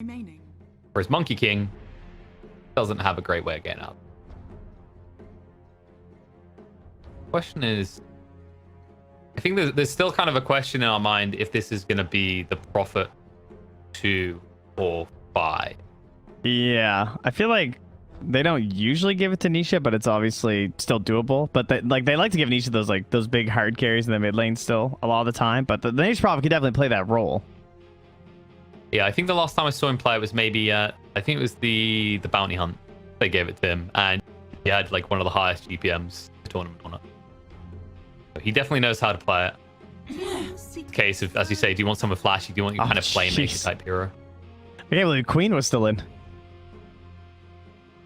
remaining. Whereas Monkey King doesn't have a great way of getting out. Question is, I think there's still kind of a question in our mind if this is going to be the Prophet 2 or 5. Yeah, I feel like they don't usually give it to Nisha, but it's obviously still doable. But they like to give Nisha those big hard carries in the mid lane still a lot of the time. But the Nisha Prophet could definitely play that role. Yeah, I think the last time I saw him play was maybe I think it was the Bounty Hunt. They gave it to him, and he had like one of the highest GPMs the tournament on it. So he definitely knows how to play it. In case of, as you say, do you want someone flashy? Do you want your kind of playmaker type hero? I can't believe Queen was still in.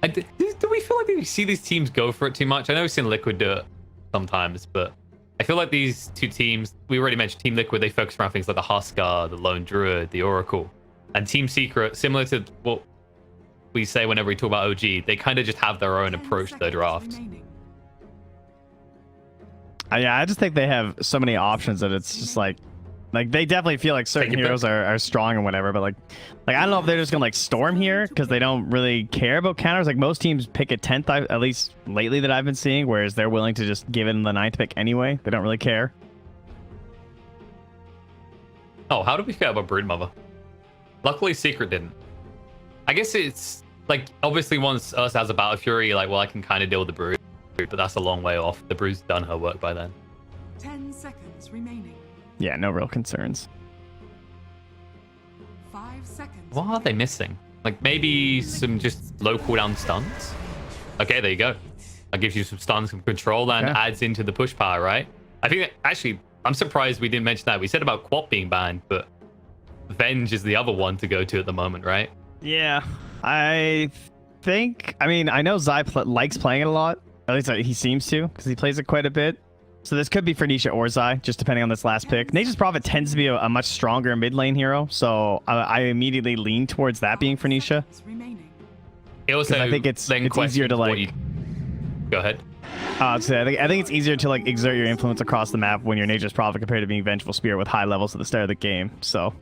Do we feel like we see these teams go for it too much? I know we've seen Liquid do it sometimes, but I feel like these two teams, we already mentioned Team Liquid, they focus around things like the Huskar, the Lone Druid, the Oracle. And Team Secret, similar to what we say whenever we talk about OG, they kind of just have their own approach to their drafts. Yeah, I just think they have so many options that it's just like they definitely feel like certain heroes are strong and whatever, but like I don't know if they're just gonna like storm here because they don't really care about counters. Like most teams pick a 10th, at least lately that I've been seeing, whereas they're willing to just give it in the 9th pick anyway. They don't really care. Oh, how did we forget about Broodmother? Luckily, Secret didn't. I guess it's like obviously once Ursa has a Battle Fury, like, well, I can kind of deal with the Brood, but that's a long way off. The Brood's done her work by then. 10 seconds remaining. Yeah, no real concerns. 5 seconds. What are they missing? Like maybe some just low cooldown stuns? Okay, there you go. That gives you some stuns, some control, and adds into the push power, right? I think that, actually, I'm surprised we didn't mention that. We said about Quap being banned, but Venge is the other one to go to at the moment, right? Yeah, I mean, I know Zai likes playing it a lot. At least he seems to, because he plays it quite a bit. So this could be for Nisha or Zai, just depending on this last pick. Nature's Prophet tends to be a much stronger mid lane hero, so I immediately lean towards that being for Nisha. It also, I think it's easier to like. Go ahead. I think it's easier to like exert your influence across the map when you're Nature's Prophet compared to being Vengeful Spirit with high levels at the start of the game. So,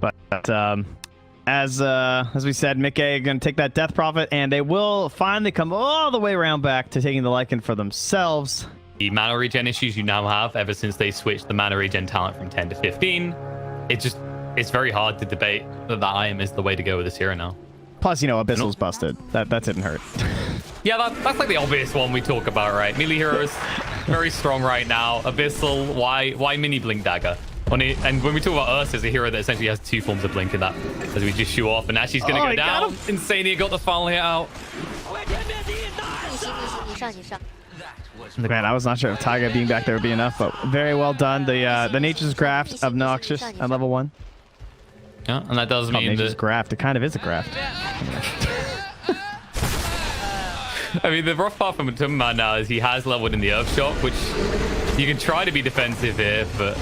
but as we said, Mickey going to take that Death Prophet, and they will finally come all the way around back to taking the Lycan for themselves. The mana regen issues you now have ever since they switched the mana regen talent from 10 to 15, it's very hard to debate that item is the way to go with this hero now. Plus, you know, Abyssal's busted. That didn't hurt. Yeah, that's like the obvious one we talk about, right? Melee heroes, very strong right now. Abyssal, why mini Blink Dagger? And when we talk about Ursa as a hero that essentially has two forms of Blink in that, as we just shoot off, and now she's going to go down. Insania got the final hit out. Man, I was not sure if Taiga being back there would be enough, but very well done. The Nature's Graft obnoxious at level 1. Yeah, and that does mean Nature's Graft. It kind of is a graft. I mean, the rough part from Tumman now is he has leveled in the Earth Shock, which you can try to be defensive here, but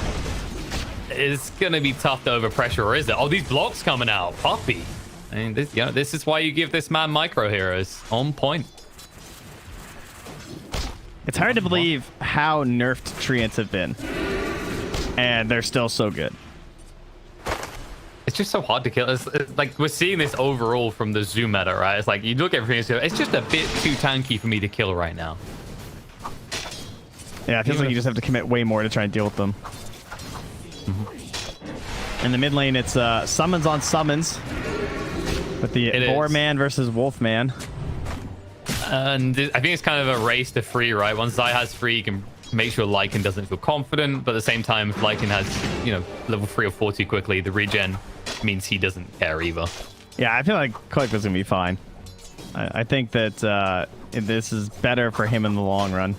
it's going to be tough to overpressure, or is it? Oh, these blocks coming out. Puppy. I mean, this is why you give this man micro heroes. On point. It's hard to believe how nerfed Treants have been. And they're still so good. It's just so hard to kill. It's like we're seeing this overall from the Zoo meta, right? It's like you look at everything, it's just a bit too tanky for me to kill right now. Yeah, it feels like you just have to commit way more to try and deal with them. In the mid lane, it's summons on summons. With the Boar Man versus Wolf Man. And I think it's kind of a race to free, right? Once Zai has free, you can make sure Lycan doesn't feel confident, but at the same time, if Lycan has, you know, level 3 or 4 too quickly, the regen means he doesn't care either. Yeah, I feel like Koikva's gonna be fine. I think that this is better for him in the long run.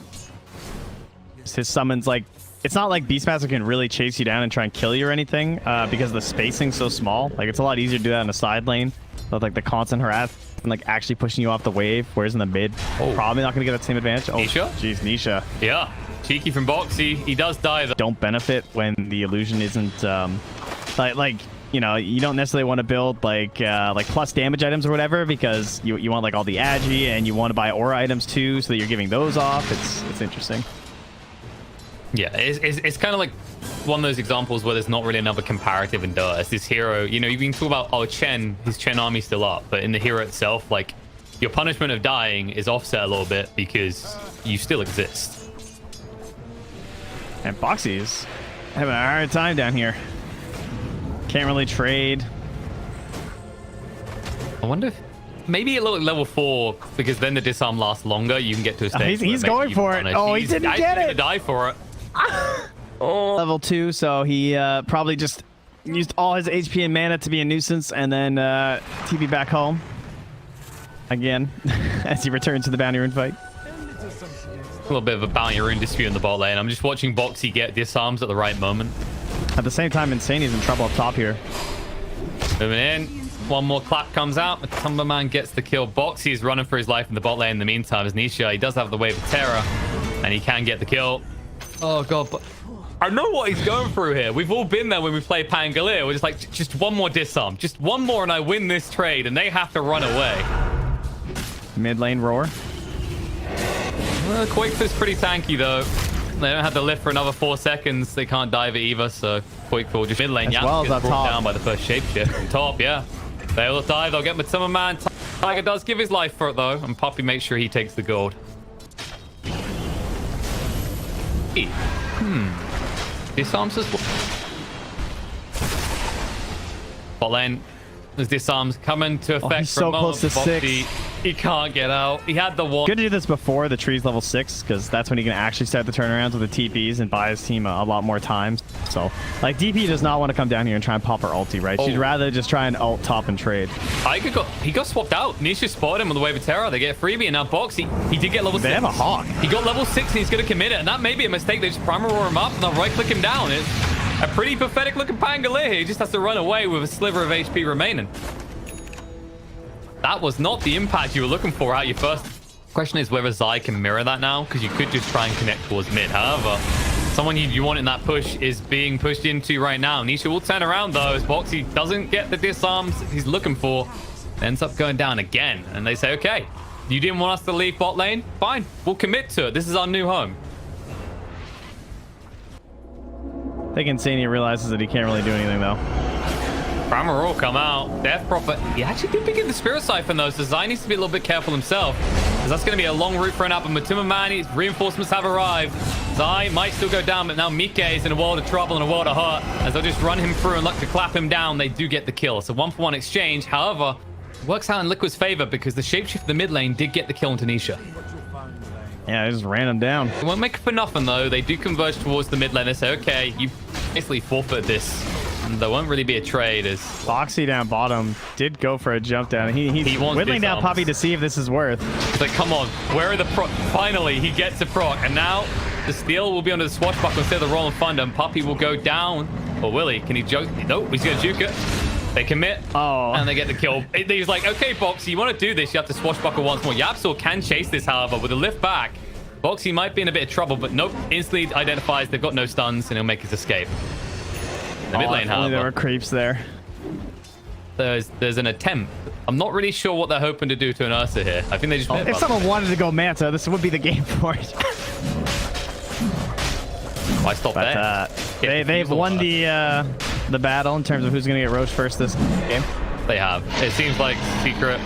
His summons, like, it's not like Beastmaster can really chase you down and try and kill you or anything, because the spacing's so small. Like, it's a lot easier to do that in a side lane, with like the constant harass and like actually pushing you off the wave, whereas in the mid, probably not gonna get that same advantage. Oh, Nisha? Jeez, Nisha. Yeah, cheeky from Boxy. He does die though. Don't benefit when the illusion isn't like you know, you don't necessarily want to build like plus damage items or whatever, because you want like all the agi, and you want to buy aura items too, so that you're giving those off. It's interesting. Yeah, it's kind of like one of those examples where there's not really another comparative in Dota. It's this hero, you know, you can talk about, oh, his Chen army's still up, but in the hero itself, like, your punishment of dying is offset a little bit because you still exist. And Bo3's having a hard time down here. Can't really trade. I wonder if maybe a little level 4, because then the disarm lasts longer. You can get to a stage. He's going for it. Oh, he didn't get it. Gonna die for it. Oh. Level 2, so he probably just used all his HP and mana to be a nuisance, and then TP back home again as he returns to the bounty rune fight. A little bit of a bounty rune dispute in the bot lane. I'm just watching Bo3 get disarms at the right moment. At the same time, Insani's in trouble up top here. Moving in. One more clap comes out. Matumbaman gets the kill. Bo3 is running for his life in the bot lane in the meantime as Nisha. He does have the wave of terror, and he can get the kill. Oh, God. But I know what he's going through here. We've all been there when we play Pangolier. We're just like, just one more disarm. Just one more, and I win this trade, and they have to run away. Mid lane roar. Well, Quake's pretty tanky, though. They don't have to lift for another 4 seconds. They can't dive it either, so Quake will just mid lane. As well as gets up brought top. down by the first shapeshift on top, yeah. They'll dive, they'll get Matumbaman. Tiger does give his life for it, though, and Puppy makes sure he takes the gold. Disarms as well. Bot lane. There's disarms coming to effect. He's so close to 6. He can't get out. He had the one. Good to do this before the tree's level 6, because that's when he can actually start the turnarounds with the TPs and buy his team a lot more times. So, like, DP does not want to come down here and try and pop her ulti, right? She'd rather just try and ult top and trade. He got swapped out. Nisha spotted him with the wave of terror. They get freebie, and now Bo3, he did get level 6. They have a hawk. He got level 6, and he's going to commit it, and that may be a mistake. They just primer roar him up, and they'll right-click him down. It's a pretty pathetic looking Pangolier. He just has to run away with a sliver of HP remaining. That was not the impact you were looking for out your first. Question is whether Zai can mirror that now, because you could just try and connect towards mid. However, someone you want in that push is being pushed into right now. Nisha will turn around, though, as Bo3 doesn't get the disarms he's looking for. Ends up going down again, and they say, okay, you didn't want us to leave bot lane? Fine, we'll commit to it. This is our new home. I think Insania realizes that he can't really do anything, though. Primer will come out. Death Prophet. He actually did pick in the Spirit Siphon, though, so Zai needs to be a little bit careful himself, because that's going to be a long route for an up. And Matumbaman, his reinforcements have arrived. Zai might still go down, but now Mike is in a world of trouble and a world of hurt, as they'll just run him through and look to clap him down. They do get the kill. So 1-for-1 exchange. However, it works out in Liquid's favor, because the shapeshift in the mid lane did get the kill into Nisha. Yeah, they just ran him down. It won't make it for nothing, though. They do converge towards the mid lane. They say, okay, you basically forfeit this. And there won't really be a trade as Bo3 down bottom did go for a jump down. He's whittling down Puppy to see if this is worth. It's like, come on, where are the proc? Finally, he gets a proc. And now the steal will be under the swashbuckle instead of the roll and thunder. And Puppy will go down. Or will he? Can he joke? Nope, he's going to juke it. They commit. Oh. And they get the kill. He's like, okay, Bo3, you want to do this? You have to swashbuckle once more. YapzOr can chase this, however, with a lift back. Bo3 might be in a bit of trouble, but nope. Instantly identifies they've got no stuns, and he'll make his escape. The mid lane, however, there were creeps there. There's an attempt. I'm not really sure what they're hoping to do to an Ursa here. I think they just... If someone wanted to go Manta, this would be the game for it. Why stop there? They've won the battle in terms of who's going to get Roche first this game. They have. It seems like Secret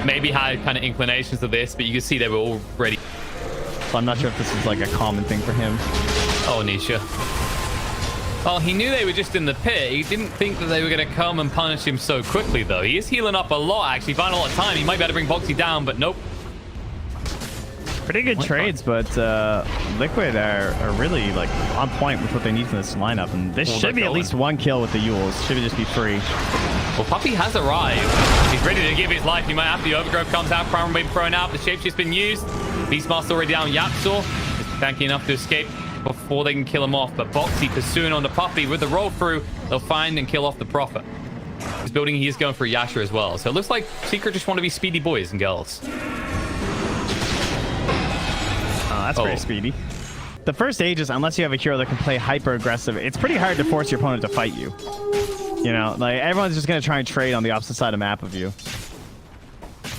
maybe had kind of inclinations of this, but you can see they were all ready. So I'm not sure if this is like a common thing for him. Oh, Nisha. Well, he knew they were just in the pit. He didn't think that they were going to come and punish him so quickly, though. He is healing up a lot, actually. Found a lot of time. He might be able to bring Bo3 down, but nope. Pretty good trades, but Liquid are really like on point with what they need from this lineup. And this should be at least one kill with the Yules. Should just be free. Well, Puppy has arrived. He's ready to give his life. He might have the Overgrowth comes out. Primer being thrown out. The Shapeshift's been used. Beastmaster already down. YapzOr is tanky enough to escape before they can kill him off, but Bo3 pursuing on the Puppy with the roll through. They'll find and kill off the Prophet. He's building, he is going for a Yasha as well, so it looks like Secret just want to be speedy boys and girls. Oh, that's very speedy. The first Aegis, unless you have a hero that can play hyper aggressive, it's pretty hard to force your opponent to fight you. You know, like everyone's just going to try and trade on the opposite side of the map of you.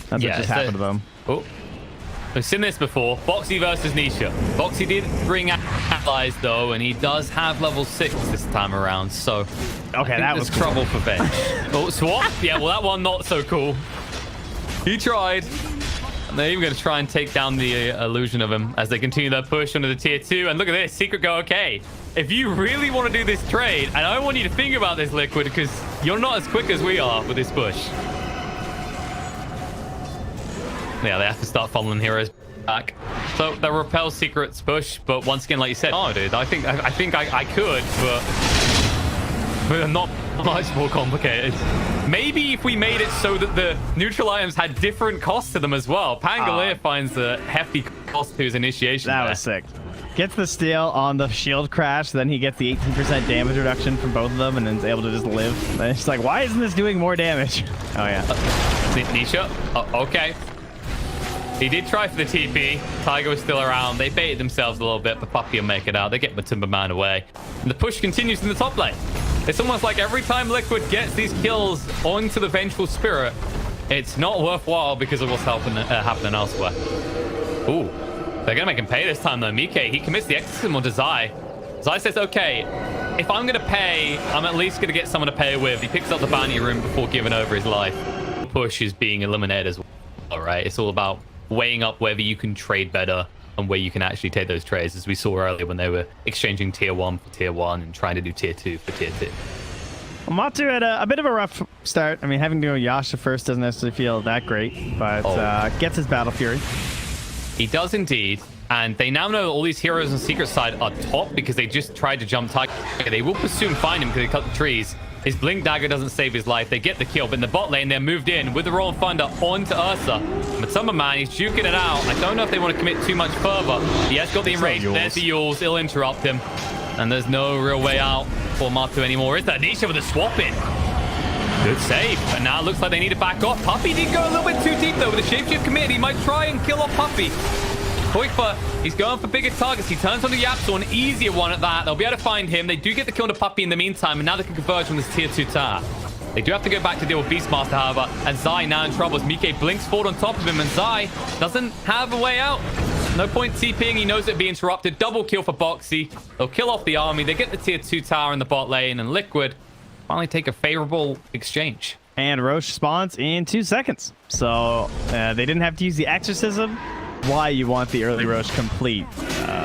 That's what just happened to them. Oh. We've seen this before. Bo3 versus Nisha. Bo3 did bring out lies though, and he does have level 6 this time around, so okay, that was trouble for bench. Oh, swap. Yeah, well, that one not so cool. He tried. And they're even going to try and take down the illusion of him as they continue their push under the tier 2. And look at this, Secret go, okay, if you really want to do this trade, and I want you to think about this, Liquid, because you're not as quick as we are with this push. Yeah, they have to start following heroes back. So the repel Secret's push, but once again, like you said, oh, dude, I think I could, but not much more complicated. Maybe if we made it so that the neutral items had different costs to them as well. Pangolier finds a hefty cost to his initiation. That was sick. Gets the steal on the shield crash, then he gets the 18% damage reduction from both of them, and then is able to just live. And it's like, why isn't this doing more damage? Oh, yeah. Nisha? Oh, okay. He did try for the TP. Tiger was still around. They baited themselves a little bit, but Puppy will make it out. They get Matumba Man away. And the push continues in the top lane. It's almost like every time Liquid gets these kills onto the Vengeful Spirit, it's not worthwhile because of what's happening elsewhere. Ooh. They're going to make him pay this time, though. Mike, he commits the exorcism onto Zai. Zai says, okay, if I'm going to pay, I'm at least going to get someone to pay with. He picks up the bounty room before giving over his life. Push is being eliminated as well, all right? It's all about weighing up whether you can trade better and where you can actually take those trades, as we saw earlier when they were exchanging tier 1 for tier 1 and trying to do tier 2 for tier 2. Well, Matu had a bit of a rough start. I mean, having to go Yasha first doesn't necessarily feel that great, but gets his Battle Fury. He does indeed. And they now know that all these heroes on Secret side are top because they just tried to jump Tiger. They will soon find him because they cut the trees. His Blink Dagger doesn't save his life. They get the kill, but in the bot lane, they're moved in with the Roll and Thunder onto Ursa. But Summer Man, he's juking it out. I don't know if they want to commit too much further. He has got the enrage. There's the Yules. It'll interrupt him. And there's no real way out for Matu anymore. Is that Nisha with a swap in? Good save. And now it looks like they need to back off. Puppy did go a little bit too deep, though. With the Shapeshift commit, he might try and kill off Puppy. Koikpa, he's going for bigger targets. He turns on the Yapso, an easier one at that. They'll be able to find him. They do get the kill on the Puppy in the meantime, and now they can converge on this tier 2 tower. They do have to go back to deal with Beastmaster, however, and Zai now in trouble as Mike blinks forward on top of him, and Zai doesn't have a way out. No point TPing. He knows it'd be interrupted. Double kill for Boxy. They'll kill off the army. They get the tier 2 tower in the bot lane, and Liquid finally take a favorable exchange. And Roche spawns in 2 seconds. So they didn't have to use the exorcism. Why you want the early Roche complete.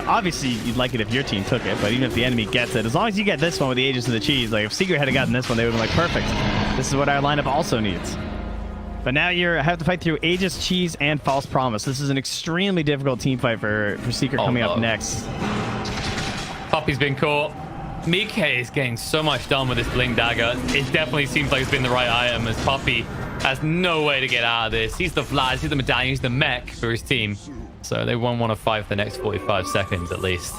Obviously, you'd like it if your team took it, but even if the enemy gets it, as long as you get this one with the Aegis of the Cheese, like if Secret had gotten this one, they would have been like, perfect. This is what our lineup also needs. But now you have to fight through Aegis, Cheese, and False Promise. This is an extremely difficult team fight for Secret coming up next. Puppy's been caught. Mike is getting so much done with this Blink Dagger. It definitely seems like it's been the right item, as Puppy has no way to get out of this. He's the Vlad, he's the Medallion, he's the mech for his team. So they won't want to fight for the next 45 seconds at least.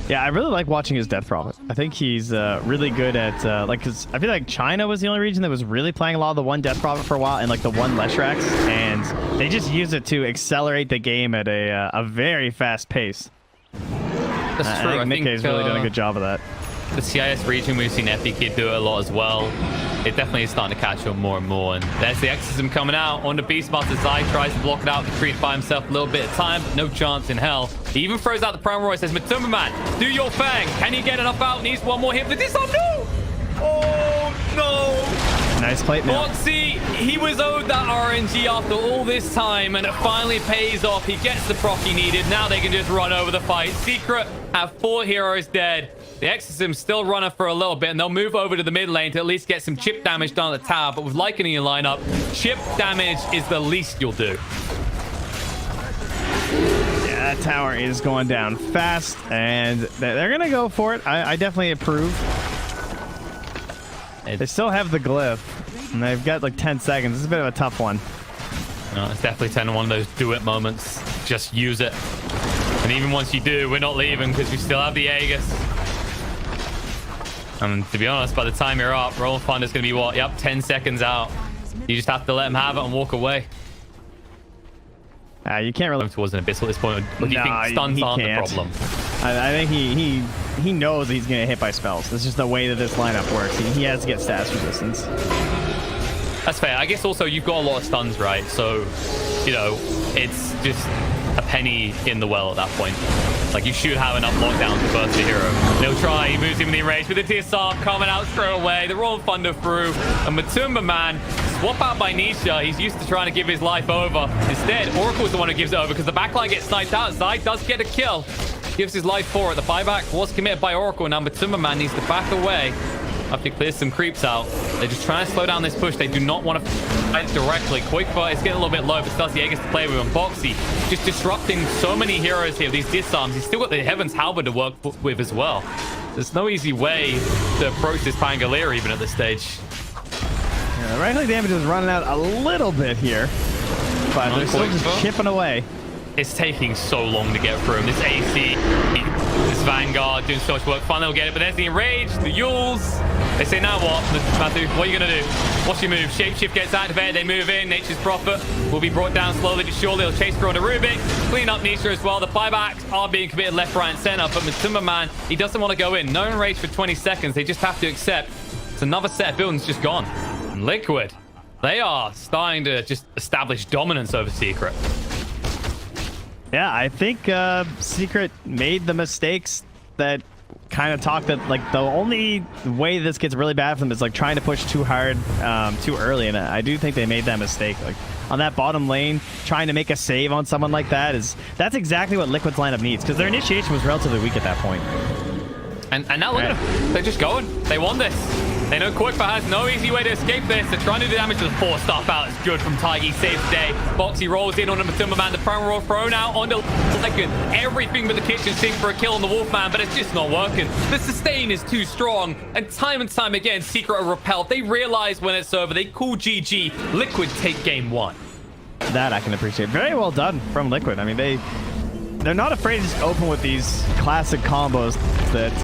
Yeah, I really like watching his Death Prophet. I think he's really good at, because I feel like China was the only region that was really playing a lot of the one Death Prophet for a while and like the one Leshrax, and they just use it to accelerate the game at a very fast pace. That's true. I think Nikkei's really done a good job of that. The CIS region, we've seen Epikid do it a lot as well. It definitely is starting to catch on more and more. And there's the Exorcism coming out on the Beastmaster. Zai tries to block it out, retreat by himself a little bit of time, but no chance in hell. He even throws out the Prime Roy, says, Matumba Man, do your thing. Can you get enough out? Needs one more hit for this. Oh, no! Oh, no! Nice plate, man. Bo3, he was owed that RNG after all this time, and it finally pays off. He gets the proc he needed. Now they can just run over the fight. Secret have 4 heroes dead. The Exorcism's still running for a little bit, and they'll move over to the mid lane to at least get some chip damage done at the tower. But with Lycan in your lineup, chip damage is the least you'll do. Yeah, that tower is going down fast, and they're going to go for it. I definitely approve. They still have the glyph, and they've got like 10 seconds. This is a bit of a tough one. No, it's definitely 10 one of those do-it moments. Just use it. And even once you do, we're not leaving because we still have the Aegis. And to be honest, by the time you're up, Roll and Thunder is going to be what? Yep, 10 seconds out. You just have to let him have it and walk away. You can't really... towards an abyss at this point. Or do you think stuns aren't the problem? I think he knows he's going to get hit by spells. It's just the way that this lineup works. He has to get stats resistance. That's fair. I guess also you've got a lot of stuns, right? So, you know, it's just a penny in the well at that point. Like, you should have enough lockdown to burst the hero. They'll try. He moves him in the range with the disarm coming out straight away. The Royal Thunder through. And Matumba Man, swap out by Nisha. He's used to trying to give his life over. Instead, Oracle's the one who gives it over because the backline gets sniped out. Zai does get a kill. Gives his life for it. The buyback was committed by Oracle. Now Matumba Man needs to back away after he clears some creeps out. They're just trying to slow down this push. They do not want to fight directly. Quickfire is getting a little bit low, but Stasier gets to play with him. Boxy just disrupting so many heroes here with these disarms. He's still got the Heaven's Halberd to work with as well. There's no easy way to approach this Pangolier even at this stage. Yeah, the right click damage is running out a little bit here, but they're still just chipping away. It's taking so long to get through him. This AC, this Vanguard doing so much work. Finally they'll get it, but there's the Enrage, the Yules. They say, now what? Matthew, what are you going to do? What's your move? Shapeshift gets activated. They move in. Nature's Prophet will be brought down slowly but surely. They'll chase through on the Rubik. Clean up Nisha as well. The buybacks are being committed left, right, and center. But Matumba Man, he doesn't want to go in. No Enrage for 20 seconds. They just have to accept. It's another set of buildings just gone. And Liquid, they are starting to just establish dominance over Secret. Yeah, I think Secret made the mistakes that kind of talked that, like, the only way this gets really bad for them is like trying to push too hard too early, and I do think they made that mistake. Like on that bottom lane, trying to make a save on someone like that's exactly what Liquid's lineup needs, because their initiation was relatively weak at that point. And now look at them. They're just going. They want this. They know Quickfire has no easy way to escape this. They're trying to do damage to the 4-star out. It's good from Taigi. Saves the day. Boxy rolls in on the Matumba Man. The prime roll thrown out on the second. Everything but the kitchen sink for a kill on the Wolfman, but it's just not working. The sustain is too strong. And time again, Secret are repelled. They realize when it's over. They call GG. Liquid take game 1. That I can appreciate. Very well done from Liquid. I mean, they're not afraid to just open with these classic combos that